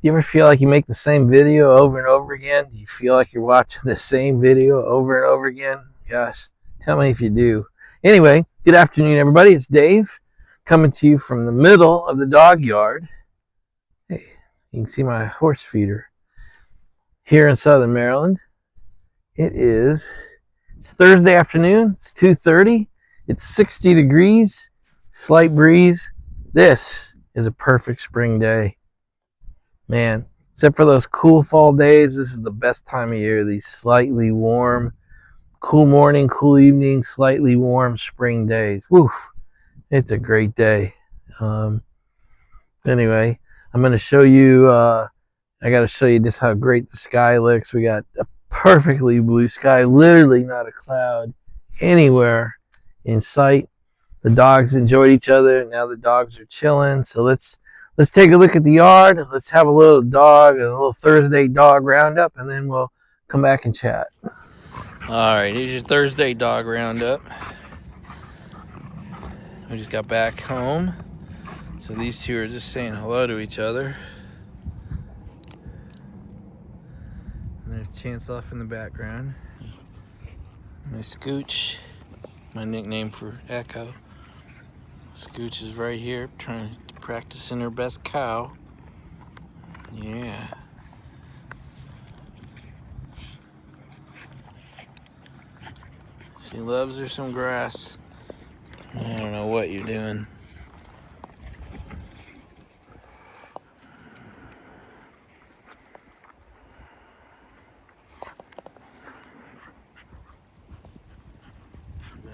You ever feel like you make the same video over and over again? Do you feel like you're watching the same video over and over again? Gosh, tell me if you do. Anyway, good afternoon, everybody. It's Dave coming to you from the middle of the dog yard. Hey, you can see my horse feeder here in Southern Maryland. It's Thursday afternoon. It's 2:30. It's 60 degrees, slight breeze. This is a perfect spring day. Man, except for those cool fall days, this is the best time of year. These slightly warm, cool morning, cool evening, slightly warm spring days. Woof, it's a great day. Anyway, I'm going to show you, I got to show you just how great the sky looks. We got a perfectly blue sky, literally not a cloud anywhere in sight. The dogs enjoyed each other. Now the dogs are chilling. So let's take a look at the yard. Let's have a little Thursday dog roundup, and then we'll come back and chat. All right, here's your Thursday dog roundup. We just got back home. So these two are just saying hello to each other. And there's Chance off in the background. My Scooch, my nickname for Echo. Scooch is right here trying to practice in her best cow. Yeah. She loves her some grass. I don't know what you're doing.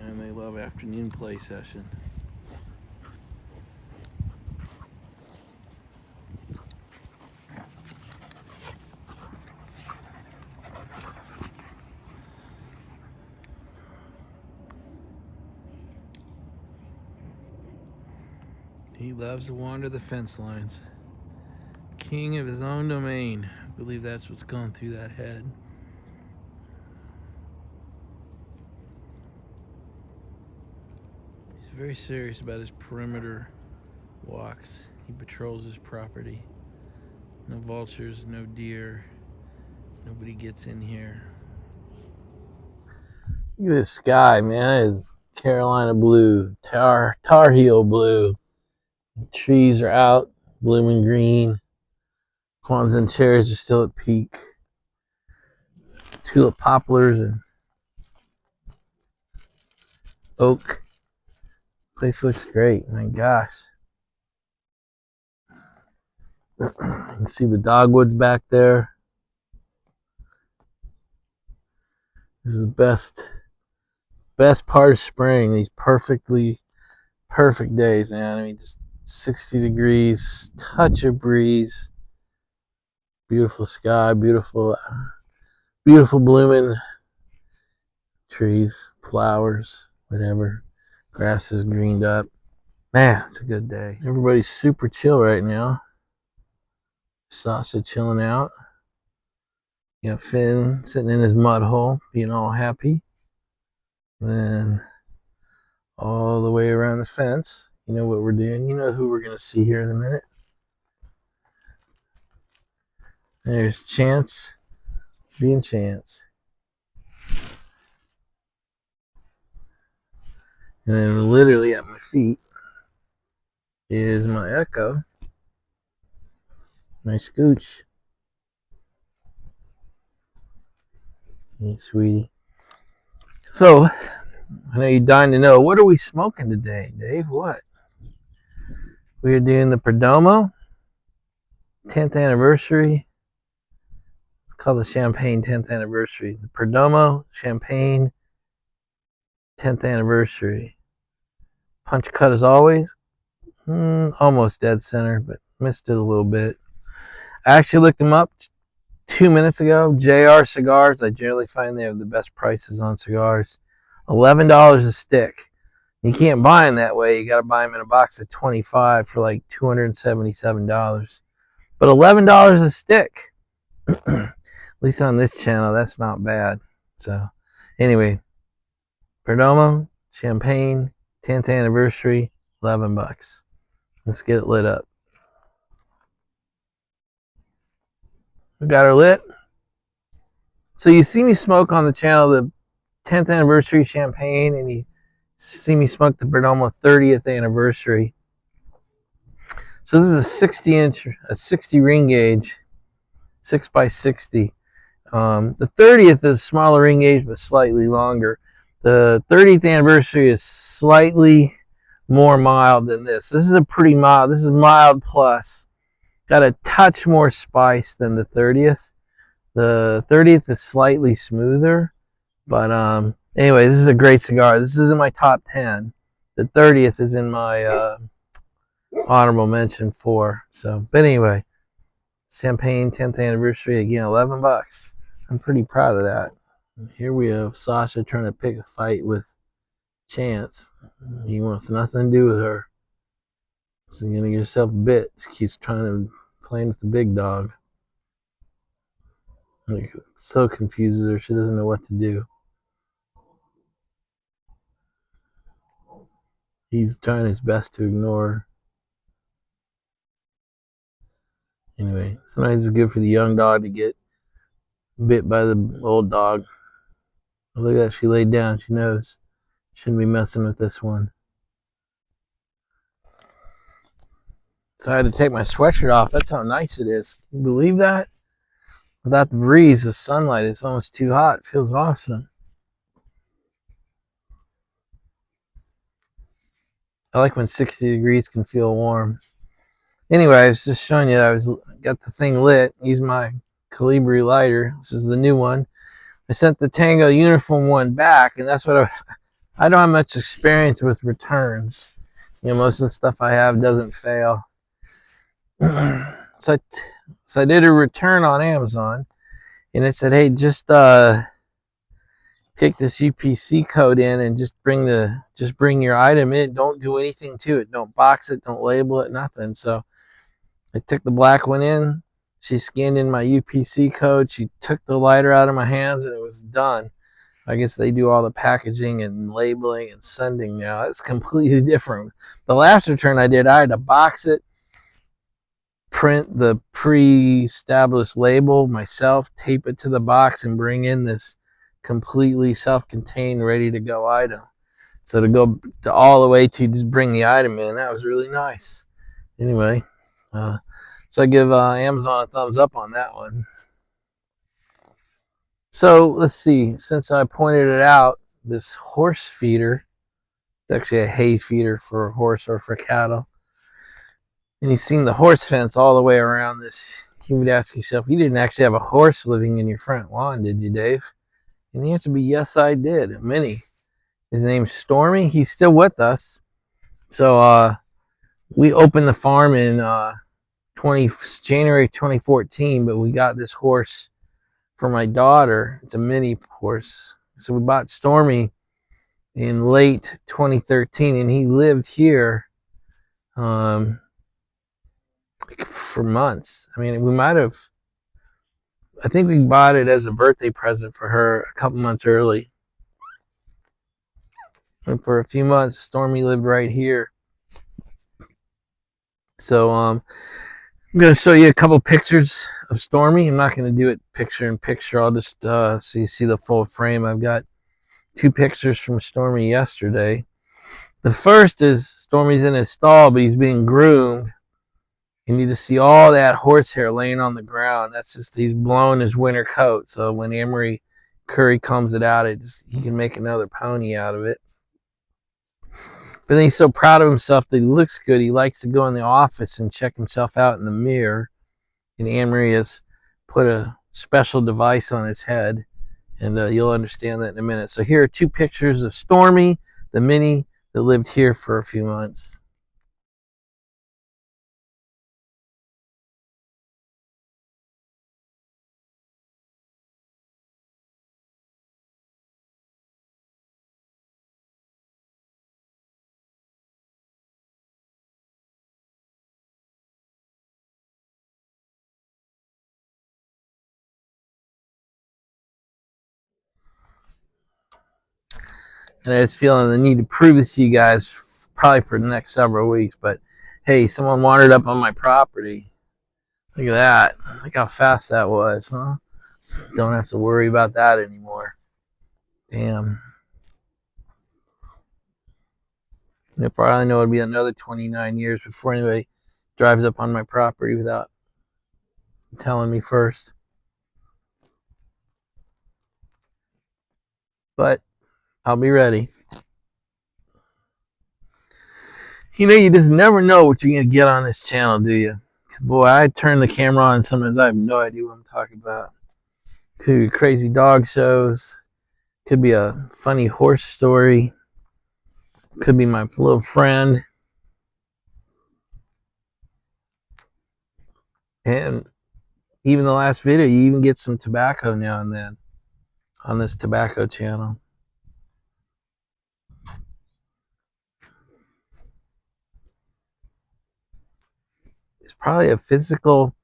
And they love afternoon play session. He loves to wander the fence lines. King of his own domain. I believe that's what's going through that head. He's very serious about his perimeter walks. He patrols his property. No vultures, no deer. Nobody gets in here. Look at this sky, man. It is Carolina blue, Tar Heel blue. The trees are out, blooming green. Kwanzaa cherries are still at peak. Tulip poplars and oak. Place looks great. My gosh. You can see the dogwoods back there. This is the best part of spring. These perfect days, man. I mean, just 60 degrees, touch of breeze, beautiful sky, beautiful blooming trees, flowers, whatever. Grass is greened up. Man, it's a good day. Everybody's super chill right now. Sasha chilling out. You got Finn sitting in his mud hole, being all happy. Then all the way around the fence. You know what we're doing. You know who we're going to see here in a minute. There's Chance being Chance. And then literally at my feet is my Echo, my Scooch. Hey, sweetie. So, I know you're dying to know, what are we smoking today, Dave? What? We are doing the Perdomo 10th anniversary. It's called the Champagne 10th anniversary. The Perdomo Champagne 10th anniversary. Punch cut as always. Almost dead center, but missed it a little bit. I actually looked them up 2 minutes ago. JR Cigars. I generally find they have the best prices on cigars. $11 a stick. You can't buy them that way. You got to buy them in a box of 25 for like $277. But $11 a stick. At least on this channel, that's not bad. So, anyway, Perdomo Champagne 10th anniversary, $11. Let's get it lit up. We got her lit. So you see me smoke on the channel the 10th anniversary champagne, and you see me smoke the Perdomo 30th anniversary. So this is a 60-inch, a 60 ring gauge, 6x60. The 30th is smaller ring gauge, but slightly longer. The 30th anniversary is slightly more mild than this. This is a pretty mild. This is mild plus. Got a touch more spice than the 30th. The 30th is slightly smoother, but anyway, this is a great cigar. This is in my top 10. The 30th is in my honorable mention 4. So, but anyway, champagne 10th anniversary again, $11. I'm pretty proud of that. Here we have Sasha trying to pick a fight with Chance. He wants nothing to do with her. So you're gonna get yourself bit. She keeps trying to play with the big dog. Like, it so confuses her. She doesn't know what to do. He's trying his best to ignore her. Anyway, sometimes it's good for the young dog to get bit by the old dog. Look at that. She laid down. She knows. Shouldn't be messing with this one. So I had to take my sweatshirt off. That's how nice it is. Can you believe that? Without the breeze, the sunlight, it's almost too hot. It feels awesome. I like when 60 degrees can feel warm. Anyway, I was just showing you that I got the thing lit. Used my Calibri lighter. This is the new one. I sent the Tango uniform one back, and that's what I don't have much experience with returns. You know, most of the stuff I have doesn't fail. So I did a return on Amazon, and it said, hey, just take this UPC code in and just bring your item in. Don't do anything to it. Don't box it. Don't label it. Nothing. So I took the black one in. She scanned in my UPC code. She took the lighter out of my hands, and it was done. I guess they do all the packaging and labeling and sending now. It's completely different. The last return I did, I had to box it, print the pre-established label myself, tape it to the box, and bring in this completely self-contained, ready-to-go item. So to go to all the way to just bring the item in, that was really nice. Anyway, so I give Amazon a thumbs up on that one. So let's see, since I pointed it out, this horse feeder, it's actually a hay feeder for a horse or for cattle. And you've seen the horse fence all the way around this. You would ask yourself, you didn't actually have a horse living in your front lawn, did you, Dave? And the answer would be, yes, I did. A mini. His name's Stormy. He's still with us. So we opened the farm in January 2014, but we got this horse for my daughter. It's a mini horse. So we bought Stormy in late 2013, and he lived here for months. I mean, I think we bought it as a birthday present for her a couple months early. And for a few months, Stormy lived right here. So I'm going to show you a couple pictures of Stormy. I'm not going to do it picture in picture. I'll just so you see the full frame. I've got 2 pictures from Stormy yesterday. The first is Stormy's in his stall, but he's being groomed. You need to see all that horsehair laying on the ground. That's just, he's blown his winter coat. So when Emery Curry combs it out, he can make another pony out of it. But then he's so proud of himself that he looks good. He likes to go in the office and check himself out in the mirror. And Emery has put a special device on his head. And you'll understand that in a minute. So here are 2 pictures of Stormy, the mini, that lived here for a few months. And I was feeling the need to prove this to you guys probably for the next several weeks. But hey, someone wandered up on my property. Look at that. Look how fast that was, huh? Don't have to worry about that anymore. Damn. And for all I know, it'll be another 29 years before anybody drives up on my property without telling me first. But I'll be ready. You know, you just never know what you're going to get on this channel, do you? Boy, I turn the camera on and sometimes I have no idea what I'm talking about. Could be crazy dog shows. Could be a funny horse story. Could be my little friend. And even the last video, you even get some tobacco now and then on this tobacco channel. It's probably a physical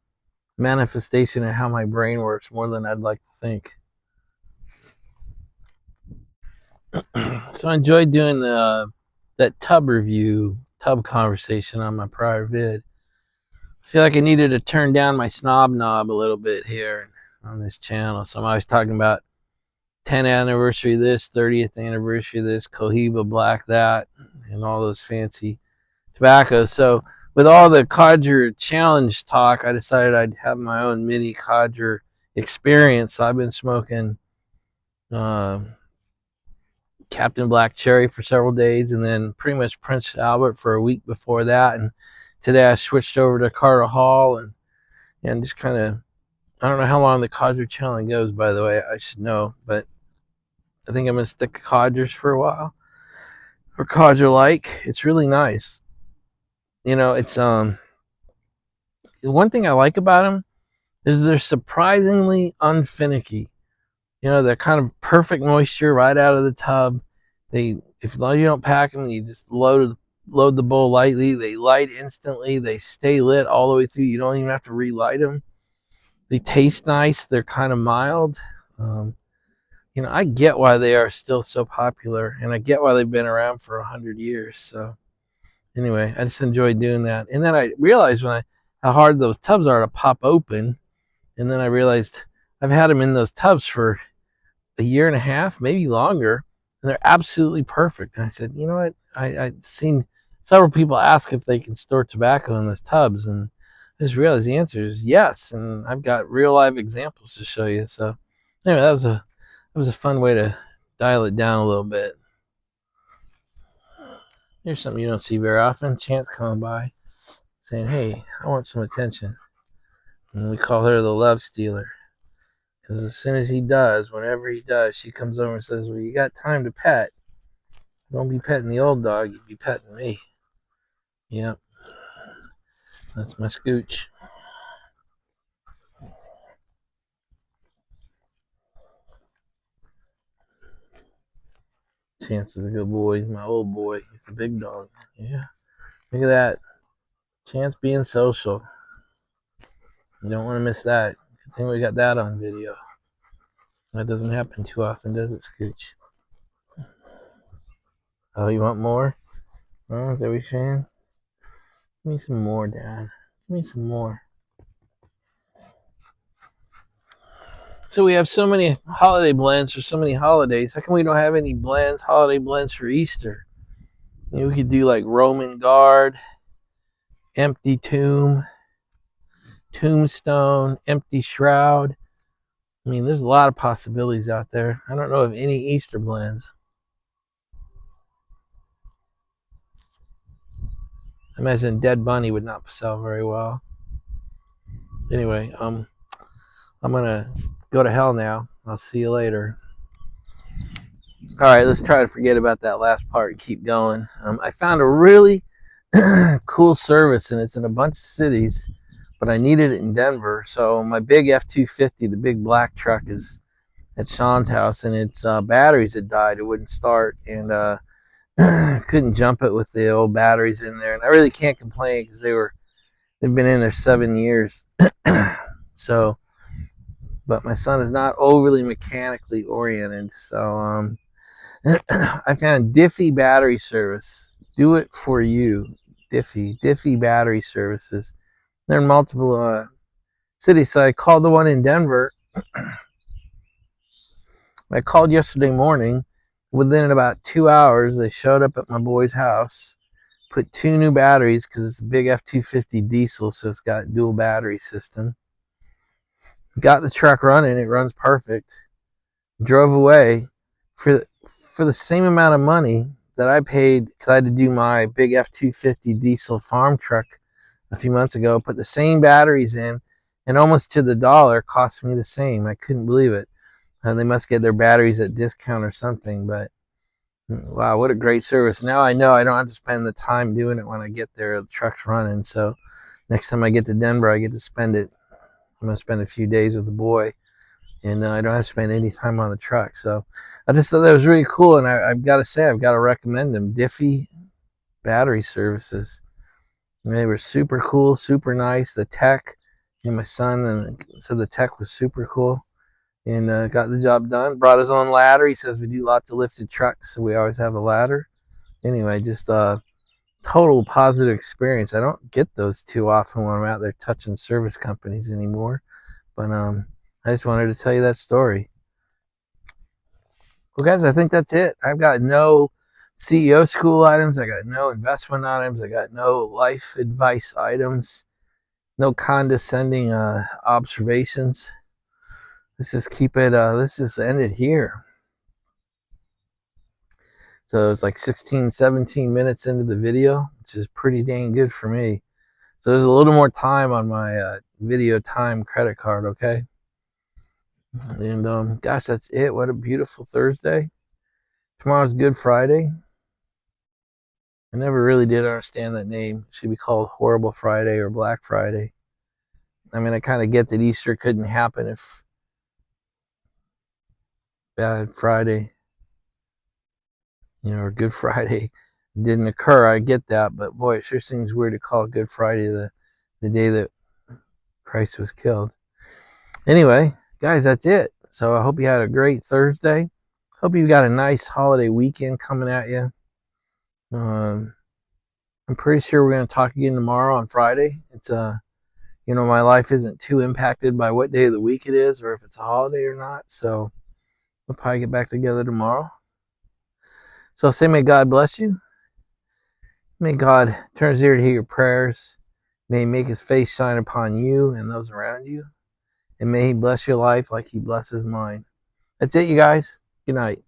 manifestation of how my brain works more than I'd like to think. So I enjoyed doing that tub review, tub conversation on my prior vid. I feel like I needed to turn down my snob knob a little bit here on this channel. So I'm always talking about 10th anniversary this, 30th anniversary this, Cohiba Black that, and all those fancy tobaccos. So with all the codger challenge talk, I decided I'd have my own mini codger experience. So I've been smoking Captain Black Cherry for several days, and then pretty much Prince Albert for a week before that. And today I switched over to Carter Hall and just kind of, I don't know how long the codger challenge goes, by the way. I should know, but I think I'm going to stick to codgers for a while. Or codger-like. It's really nice. You know, it's one thing I like about them is they're surprisingly unfinicky. You know, they're kind of perfect moisture right out of the tub. If you don't pack them, you just load the bowl lightly. They light instantly. They stay lit all the way through. You don't even have to relight them. They taste nice. They're kind of mild. You know, I get why they are still so popular, and I get why they've been around for 100 years. So anyway, I just enjoyed doing that. And then I realized how hard those tubs are to pop open. And then I realized I've had them in those tubs for a year and a half, maybe longer, and they're absolutely perfect. And I said, you know what? I've seen several people ask if they can store tobacco in those tubs, and I just realized the answer is yes. And I've got real live examples to show you. So anyway, that was a fun way to dial it down a little bit. Here's something you don't see very often. Chance coming by saying, hey, I want some attention. And we call her the love stealer. Because as soon as he does, whenever he does, she comes over and says, well, you got time to pet. Don't be petting the old dog, you be petting me. Yep. That's my scooch. Chance is a good boy. He's my old boy. He's the big dog. Yeah. Look at that. Chance being social. You don't want to miss that. Good thing we got that on video. That doesn't happen too often, does it, Scooch? Oh, you want more? Oh, is that what you're saying? Give me some more, Dad. Give me some more. So we have so many holiday blends for so many holidays. How come we don't have any blends, holiday blends for Easter? You know, we could do like Roman Guard, Empty Tomb, Tombstone, Empty Shroud. I mean, there's a lot of possibilities out there. I don't know of any Easter blends. I imagine Dead Bunny would not sell very well. Anyway, I'm gonna go to hell now. I'll see you later. All right, let's try to forget about that last part and keep going. I found a really cool service, and it's in a bunch of cities, but I needed it in Denver. So my big F-250, the big black truck, is at Sean's house, and its batteries had died. It wouldn't start, and couldn't jump it with the old batteries in there. And I really can't complain because they've been in there 7 years. So, but my son is not overly mechanically oriented, so I found Diffie Battery Service. Do it for you. Diffie Battery Services. They're in multiple city. So I called the one in Denver. I called yesterday morning. Within about 2 hours, they showed up at my boy's house, put 2 new batteries because it's a big F-250 diesel, so it's got dual battery system. Got the truck running. It runs perfect. Drove away for the same amount of money that I paid because I had to do my big F-250 diesel farm truck a few months ago. Put the same batteries in, and almost to the dollar, cost me the same. I couldn't believe it. They must get their batteries at discount or something, but wow, what a great service. Now I know I don't have to spend the time doing it when I get there. The truck's running, so next time I get to Denver, I get to spend it. I'm going to spend a few days with the boy, and I don't have to spend any time on the truck. So I just thought that was really cool, and I've got to say, I've got to recommend them. Diffie Battery Services. They were super cool, super nice. The tech, and my son said the tech was super cool. And got the job done. Brought his own ladder. He says we do lots of lifted trucks, so we always have a ladder. Anyway, just a total positive experience. I don't get those too often when I'm out there touching service companies anymore. But I just wanted to tell you that story. Well, guys, I think that's it. I've got no CEO school items. I got no investment items. I got no life advice items. No condescending observations. Let's just keep it, let's just end it here. So it's like 16, 17 minutes into the video, which is pretty dang good for me. So there's a little more time on my video time credit card, okay? And gosh, that's it. What a beautiful Thursday. Tomorrow's Good Friday. I never really did understand that name. It should be called Horrible Friday or Black Friday. I mean, I kind of get that Easter couldn't happen if Bad Friday, or Good Friday didn't occur. I get that, but boy, it sure seems weird to call Good Friday the day that Christ was killed. Anyway, guys, that's it. So I hope you had a great Thursday. Hope you got a nice holiday weekend coming at you. I'm pretty sure we're going to talk again tomorrow on Friday. It's my life isn't too impacted by what day of the week it is or if it's a holiday or not. So we'll probably get back together tomorrow. So say, may God bless you. May God turn his ear to hear your prayers. May he make his face shine upon you and those around you. And may he bless your life like he blesses mine. That's it, you guys. Good night.